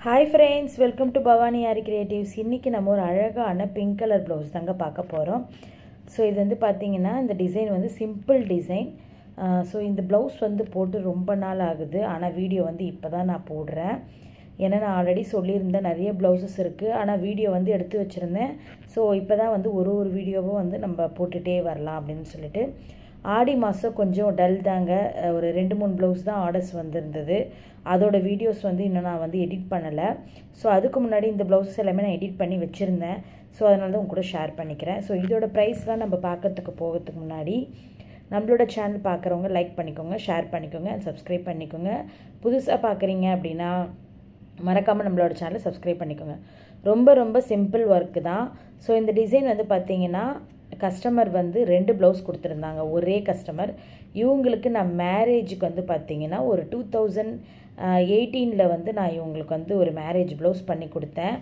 Hi friends, welcome to Bhavani Ari Creatives. இன்னைக்கு நம்ம ஒரு அழகான pink color blouse தாங்க பார்க்க போறோம். சோ இது வந்து பாத்தீங்கன்னா இந்த டிசைன் வந்து சிம்பிள் டிசைன். சோ இந்த blouse வந்து போட்டு ரொம்ப நாள் ஆகுது. ஆனா வீடியோ வந்து இப்பதான் நான் போடுறேன். ஏன்னா நான் ஆல்ரெடி சொல்லியிருந்தேன் நிறைய blouses இருக்கு. ஆனா வீடியோ வந்து எடுத்து வச்சிருந்தேன். சோ இப்பதான் வந்து ஒரு வீடியோவும் வந்து நம்ம போட்டுட்டே வரலாம் அப்படினு சொல்லிட்டு ஆடி மாசம் கொஞ்சம் டல் தாங்க. ஒரு 2-3 ப்ளவுஸ் தான் ஆர்டர்ஸ் வந்திருந்தது. அதோட வீடியோஸ் வந்து இன்னும் நான் வந்து எடிட் பண்ணல. சோ அதுக்கு முன்னாடி இந்த ப்ளவுஸஸ் எல்லாமே நான் எடிட் பண்ணி வச்சிருந்தேன். சோ அதனால தான் உங்க கூட ஷேர் பண்ணிக்கிறேன். சோ இதோட பிரைஸ்லாம் நம்ம பார்க்கிறதுக்கு போகிறதுக்கு முன்னாடி நம்மளோட சேனல் பார்க்குறவங்க லைக் பண்ணிக்கோங்க, ஷேர் பண்ணிக்கோங்க, சப்ஸ்கிரைப் பண்ணிக்கோங்க. புதுசா பார்க்குறீங்க அப்படினா மறக்காம நம்மளோட சேனலை சப்ஸ்கிரைப் பண்ணிக்கோங்க. ரொம்ப சிம்பிள் வர்க் தான். சோ இந்த டிசைன் வந்து பாத்தீங்கன்னா கஸ்டமர் வந்து 2 ப்ளவுஸ் கொடுத்திருந்தாங்க. ஒரே கஸ்டமர். இவங்களுக்கு நான் மேரேஜுக்கு வந்து பாத்தீங்கன்னா ஒரு 2018ல வந்து நான் இவங்களுக்கு வந்து ஒரு மேரேஜ் ப்ளவுஸ் பண்ணி கொடுத்தேன்.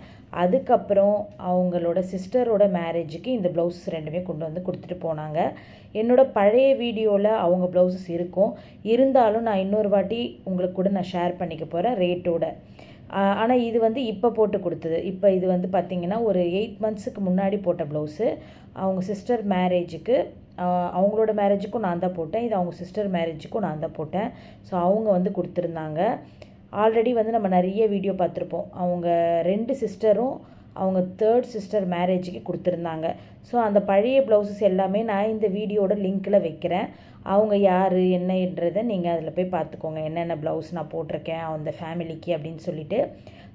அதுக்கு அப்புறம் அவங்களோட சிஸ்டரோட மேரேஜுக்கு இந்த ப்ளவுஸ் ரெண்டுமே கொண்டு வந்து கொடுத்துட்டு போனாங்க. என்னோட பழைய வீடியோல அவங்க ப்ளவுஸஸ் இருக்கும். இருந்தாலும் நான் இன்னொரு வாட்டி உங்களுக்கு கூட நான் ஷேர் பண்ணிக்க போறேன் ரேட்டோட. ஆனா இது வந்து இப்ப போட்டு கொடுத்தது. இப்ப இது வந்து பாத்தீங்கன்னா ஒரு 8 மந்த்ஸ்க்கு முன்னாடி போட்ட ப்ளவுஸ். அவங்க சிஸ்டர் மேரேஜுக்கு அவங்களோட மேரேஜுக்கும் நான் தான் போட்டேன். இது அவங்க சிஸ்டர் மேரேஜுக்கும் நான் தான் போட்டேன். சோ அவங்க வந்து கொடுத்திருந்தாங்க. ஆல்ரெடி வந்து நம்ம நிறைய வீடியோ பார்த்திருப்போம். அவங்க 2 சிஸ்டரும் அவங்க 3rd சிஸ்டர் மேரேஜுக்கு கொடுத்திருந்தாங்க. சோ அந்த பழைய ப்ளவுஸஸ் எல்லாமே நான் இந்த வீடியோட லிங்க்ல வைக்கிறேன். அவங்க யாரு என்னன்றதை நீங்க அதில் போய் பார்த்துக்கோங்க. என்னென்ன ப்ளவுஸ் நான் போட்டிருக்கேன் அந்த ஃபேமிலிக்கு அப்படின்னு சொல்லிட்டு.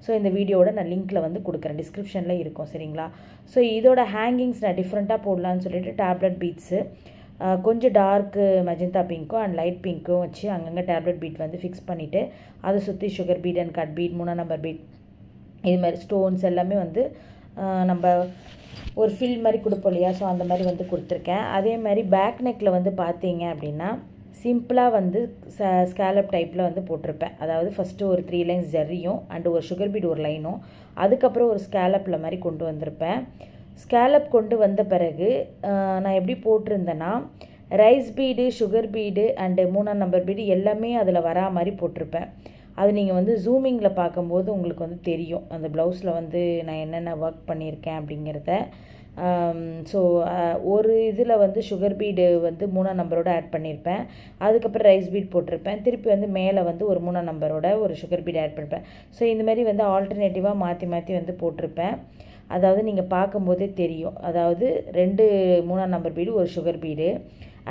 ஸோ இந்த வீடியோட நான் லிங்க்ல வந்து கொடுக்குறேன். டிஸ்கிரிப்ஷனில் இருக்கும் சரிங்களா. ஸோ இதோட ஹேங்கிங்ஸ் நான் டிஃப்ரெண்ட்டாக போடலான்னு சொல்லிட்டு டேப்லெட் பீட்ஸு கொஞ்சம் டார்க்கு மெஜந்தா பிங்க்கும் அண்ட் லைட் பிங்க்கும் வச்சு அங்கங்கே டேப்லெட் பீட் வந்து ஃபிக்ஸ் பண்ணிவிட்டு அதை சுற்றி sugar beat and cut beat 3 number beat இது மாதிரி ஸ்டோன்ஸ் எல்லாமே வந்து நம்ம ஒரு ஃபில் மாதிரி கொடுப்போம் இல்லையா. ஸோ அந்த மாதிரி வந்து கொடுத்துருக்கேன். அதே மாதிரி பேக் நெக்கில் வந்து பார்த்தீங்க அப்படின்னா சிம்பிளாக வந்து ஸ்கேலப் டைப்பில் வந்து போட்டிருப்பேன். அதாவது ஃபஸ்ட்டு ஒரு 3 லைன்ஸ் ஜரியும் அண்ட் ஒரு சுகர் பீட் ஒரு லைனும் அதுக்கப்புறம் ஒரு ஸ்கேலப்பில் மாதிரி கொண்டு வந்திருப்பேன். ஸ்கேலப் கொண்டு வந்த பிறகு நான் எப்படி போட்டிருந்தேன்னா rice feed sugar feed and 3 number feed எல்லாமே அதில் வரா மாதிரி போட்டிருப்பேன். அது நீங்கள் வந்து ஜூமிங்கில் பார்க்கும்போது உங்களுக்கு வந்து தெரியும் அந்த ப்ளவுஸில் வந்து நான் என்னென்ன ஒர்க் பண்ணியிருக்கேன் அப்படிங்கிறத. ஸோ ஒரு இதில் வந்து சுகர் பீடு வந்து 3 நம்பரோட ஆட் பண்ணியிருப்பேன். அதுக்கப்புறம் ரைஸ் பீட் போட்டிருப்பேன். திருப்பி வந்து மேலே வந்து ஒரு 3 நம்பரோட ஒரு சுகர் பீட் ஆட் பண்ணிப்பேன். ஸோ இந்த மாதிரி வந்து ஆல்டர்னேட்டிவாக மாற்றி வந்து போட்டிருப்பேன். அதாவது நீங்கள் பார்க்கும்போதே தெரியும். அதாவது 2 3 நம்பர் பீடு ஒரு சுகர் பீடு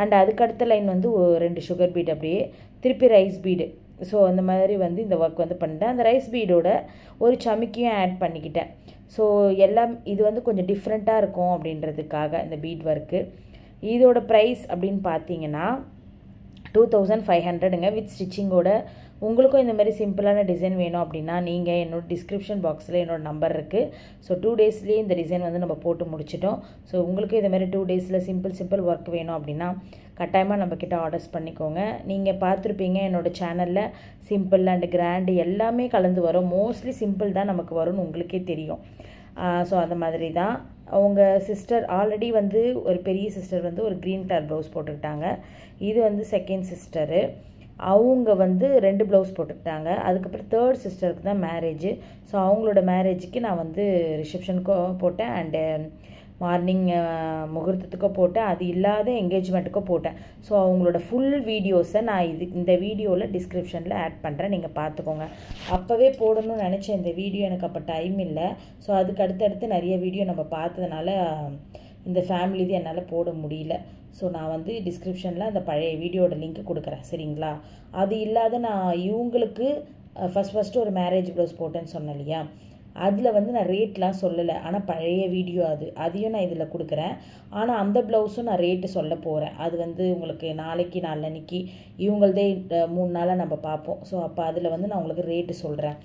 அண்ட் அதுக்கடுத்த லைன் வந்து 2 சுகர் பீடு அப்படியே திருப்பி ரைஸ் பீடு. ஸோ அந்த மாதிரி வந்து இந்த ஒர்க் வந்து பண்ணிட்டேன். அந்த ரைஸ் பீடோட ஒரு சமிக்கியும் ஆட் பண்ணிக்கிட்டேன். ஸோ எல்லாம் இது வந்து கொஞ்சம் டிஃப்ரெண்ட்டாக இருக்கும் அப்படின்றதுக்காக இந்த பீட் ஒர்க்கு. இதோட ப்ரைஸ் அப்படின்னு பார்த்தீங்கன்னா 2500ங்க வித் ஸ்டிச்சிங்கோட. உங்களுக்கும் இந்த மாதிரி சிம்பிளான டிசைன் வேணும் அப்படின்னா நீங்கள் என்னோட டிஸ்கிரிப்ஷன் பாக்ஸில் என்னோட நம்பர் இருக்குது. ஸோ 2 டேஸ்லேயே இந்த டிசைன் வந்து நம்ம போட்டு முடிச்சிட்டோம். ஸோ உங்களுக்கு இந்த மாதிரி 2 டேஸில் சிம்பிள் ஒர்க் வேணும் அப்படின்னா கட்டாயமாக நம்மக்கிட்ட ஆர்டர்ஸ் பண்ணிக்கோங்க. நீங்கள் பார்த்துருப்பீங்க என்னோடய சேனலில் சிம்பிள் அண்ட் கிராண்டு எல்லாமே கலந்து வரும். மோஸ்ட்லி சிம்பிள் தான் நமக்கு வரும்னு உங்களுக்கே தெரியும். ஸோ அந்த மாதிரி தான் அவங்க சிஸ்டர் ஆல்ரெடி வந்து ஒரு பெரிய சிஸ்டர் வந்து ஒரு க்ரீன் கலர் ப்ளவுஸ் போட்டுக்கிட்டாங்க. இது வந்து செகண்ட் சிஸ்டரு. அவங்க வந்து 2 ப்ளவுஸ் போட்டுக்கிட்டாங்க. அதுக்கப்புறம் 3rd சிஸ்டருக்கு தான் மேரேஜ். ஸோ அவங்களோட மேரேஜுக்கு நான் வந்து ரிசப்ஷனுக்கும் போட்டேன் அண்டு மார்னிங் முகூர்த்தத்துக்கோ போட்டேன். அது இல்லாத என்கேஜ்மெண்ட்டுக்கோ போட்டேன். ஸோ அவங்களோட ஃபுல் வீடியோஸை நான் இந்த வீடியோவில் டிஸ்கிரிப்ஷனில் ஆட் பண்ணுறேன். நீங்கள் பார்த்துக்கோங்க. அப்போவே போடணும்னு நினச்சேன் இந்த வீடியோ, எனக்கு அப்போ டைம் இல்லை. ஸோ அதுக்கு அடுத்தடுத்து நிறைய வீடியோ நம்ம பார்த்ததுனால இந்த ஃபேமிலி இது என்னால் போட முடியல. ஸோ நான் வந்து டிஸ்கிரிப்ஷனில் அந்த பழைய வீடியோட லிங்க் கொடுக்குறேன் சரிங்களா. அது இல்லாத நான் இவங்களுக்கு ஃபஸ்ட்டு ஒரு மேரேஜ் ப்ளவுஸ் போட்டேன்னு சொன்னேன் இல்லையா. அதில் வந்து நான் ரேட்லாம் சொல்லலை. ஆனால் பழைய வீடியோ அதையும் நான் இதில் கொடுக்குறேன். ஆனால் அந்த ப்ளவுஸும் நான் ரேட்டு சொல்ல போகிறேன். அது வந்து உங்களுக்கு நாளைக்கு நாளன்னைக்கு இவங்களதே 3 நாளாக நம்ம பார்ப்போம். ஸோ அப்போ அதில் வந்து நான் உங்களுக்கு ரேட்டு சொல்கிறேன்.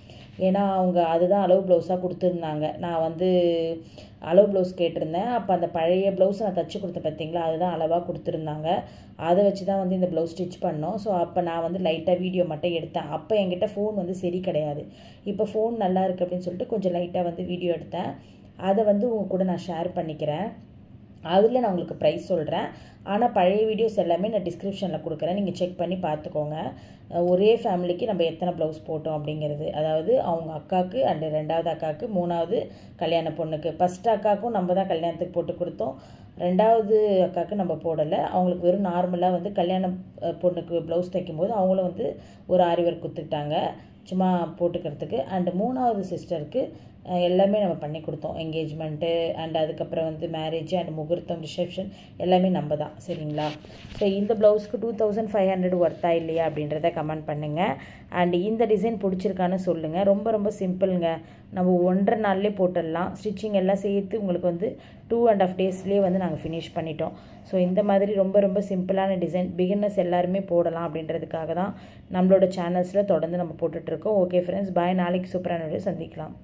ஏன்னா அவங்க அதுதான் அளவு ப்ளவுஸாக கொடுத்துருந்தாங்க. நான் வந்து அளவு ப்ளவுஸ் கேட்டிருந்தேன். அப்போ அந்த பழைய ப்ளவுஸ் நான் தச்சு கொடுத்த பார்த்தீங்களா அதுதான் அளவாக கொடுத்துருந்தாங்க. அதை வச்சு தான் வந்து இந்த ப்ளவுஸ் ஸ்டிச் பண்ணோம். ஸோ அப்போ நான் வந்து லைட்டாக வீடியோ மட்டும் எடுத்தேன். அப்போ என்கிட்ட ஃபோன் வந்து சரி கிடையாது. இப்போ ஃபோன் நல்லா இருக்குது அப்படின்னு சொல்லிட்டு கொஞ்சம் லைட்டாக வந்து வீடியோ எடுத்தேன். அதை வந்து உங்க கூட நான் ஷேர் பண்ணிக்கிறேன். அதில் நான் உங்களுக்கு ப்ரைஸ் சொல்கிறேன். ஆனால் பழைய வீடியோஸ் எல்லாமே நான் டிஸ்கிரிப்ஷனில் கொடுக்குறேன், நீங்கள் செக் பண்ணி பார்த்துக்கோங்க. ஒரே ஃபேமிலிக்கு நம்ம எத்தனை ப்ளவுஸ் போட்டோம் அப்படிங்கிறது, அதாவது அவங்க அக்காவுக்கு அண்டு 2வது அக்காவுக்கு 3வது கல்யாண பொண்ணுக்கு. ஃபஸ்ட் அக்காவுக்கும் நம்ம தான் கல்யாணத்துக்கு போட்டு கொடுத்தோம், 2வது அக்காவுக்கு நம்ம போடலை. அவங்களுக்கு வெறும் நார்மலாக வந்து கல்யாண பொண்ணுக்கு ப்ளவுஸ் தைக்கும்போது அவங்களும் வந்து ஒரு ஆரி ஒர்க் கொடுத்துக்கிட்டாங்க சும்மா போட்டுக்கிறதுக்கு. அண்டு 3வது சிஸ்டருக்கு எல்லாமே நம்ம பண்ணி கொடுத்தோம், என்கேஜ்மெண்ட்டு அண்ட் அதுக்கப்புறம் வந்து மேரேஜ் அண்ட் முகூர்த்தம் ரிசப்ஷன் எல்லாமே நம்ம தான். சரிங்களா? ஸோ இந்த ப்ளவுஸ்க்கு 2500 ஒர்த்தா இல்லையா அப்படின்றத கமெண்ட் பண்ணுங்கள். அண்ட் இந்த டிசைன் பிடிச்சிருக்கான்னு சொல்லுங்கள். ரொம்ப ரொம்ப சிம்பிளுங்க, நம்ம 1.5 நாள்லேயே போட்டுடலாம். ஸ்டிச்சிங் எல்லாம் சேர்த்து உங்களுக்கு வந்து 2.5 டேஸ்லேயே வந்து நாங்கள் ஃபினிஷ் பண்ணிட்டோம். ஸோ இந்த மாதிரி ரொம்ப ரொம்ப சிம்பிளான டிசைன் பிகினர்ஸ் எல்லாருமே போடலாம் அப்படின்றதுக்காக தான் நம்மளோட சேனல்ஸில் தொடர்ந்து நம்ம போட்டுட்ருக்கோம். ஓகே ஃப்ரெண்ட்ஸ், பாய். நாளைக்கு சூப்பரான வீடியோ சந்திக்கலாம்.